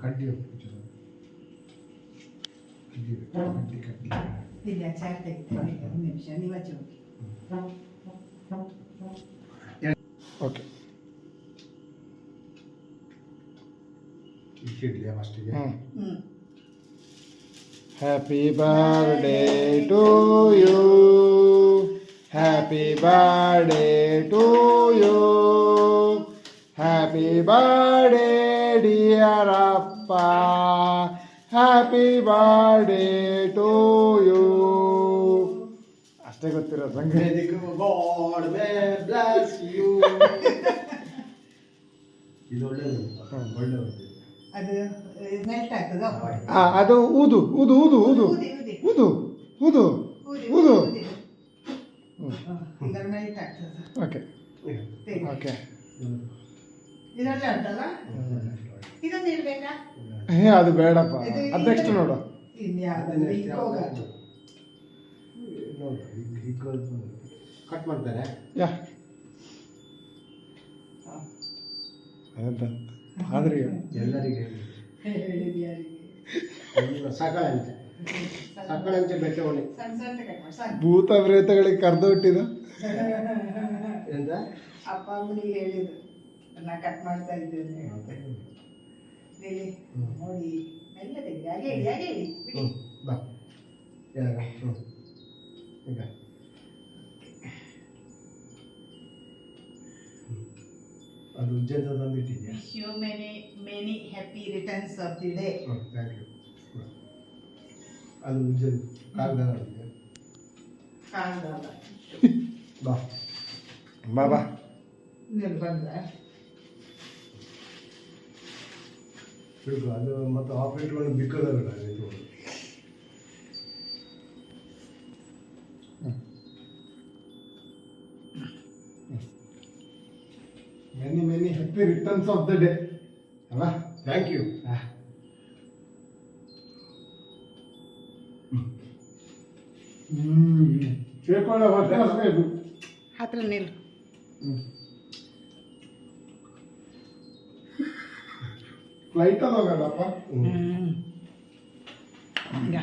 ಕಡ್ಡಿ ಇಲ್ಲ ಚಾರ್ ತೆಗಿತೇನೆ ಒಂದು ನಿಮಿಷ ನೀವು ಹಚ್ಚಿ ಹೋಗಿ. ಓಕೆ ಇಡ್ಲಿಯ ಫಸ್ಟಿಗೆ happy birthday to you happy birthday to you happy birthday dear ಅಪ್ಪ ಹ್ಯಾಪಿ ಬರ್ಡೇ ಟು ಯು ಅಷ್ಟೇ ಗೊತ್ತಿರೋದು ನಂಗೆ. God may bless you. ಇದು ಒಳ್ಳೆಯದು ಒಳ್ಳೆಯದು. ಅದು ಮೆಲ್ಟ್ ಆಗ್ತದ ಅದು ಊದು ಊದು ಊದು ಊದು ಊದು ಊದು ಊದು. ಇದರ ಮೆಲ್ಟ್ ಆಗ್ತದ. ಓಕೆ ಓಕೆ ಇದರಲ್ಲೇ ಉಂಟಲ್ಲ ಇದೊಂದು ಇಡಬೇಕಾ? ಅದು ಬೇಡಪ್ಪ, ಅದು ನೆಕ್ಸ್ಟ್ ನೋಡು. ಕಟ್ ಮಾಡ್ತಾರೆ ಯಾ ಆದ್ರೆ ಎಲ್ಲರಿಗೆ ಸಕಾಳಂತೆ ಸಕಾಳಂತೆ ಬೆಟ್ಟವಣಿ ಭೂತ ಪ್ರೇತಗಳಿಗೆ ಕರೆದು ಬಿಟ್ಟಿದ ಎಂತ ಅಪ್ಪ ಅಮ್ಮನಿಗೆ ಹೇಳಿದ್ರು ನಾ ಕಟ್ ಮಾಡ್ತಾ ಇದ್ದೇನೆ ನೋಡಿ ಎಲ್ಲ ತೆಗಿ ಹಾಗೆ ಹೇಳಿ ಹಾಗೆ ಹೇಳಿ ಬಿಡಿ. ಬಾ ಈಗ ಅದು ಉಜ್ಜೆದ ತಂದಿಟ್ಟಿದ್ಯಾ? Wish you many happy returns of the day. Thank you. ಅದು ಉಜ್ಜೆದ ಕಾಗದ ಕಾಗದ ಬಾ ಬಾ ಬಾ ನೀನು ಬಂದ ಬಿಡ್ಕು ಅದು ಮತ್ತು ಆಫ್ ಇಟ್ಕೊಂಡು ಬಿಕ್ಕೋದಲ್ಲ ಇದು. Many happy returns of the day ಅಲ್ಲ. Thank you. ಚೇಕೊಳ್ಳೋ ಇದು ಹತ್ರ ನಿಲ್ಲು. ಫ್ಲೈಟ್ ಅಲ್ಲಿ ಹೋಗಲ್ಲಪ್ಪ. ಈಗ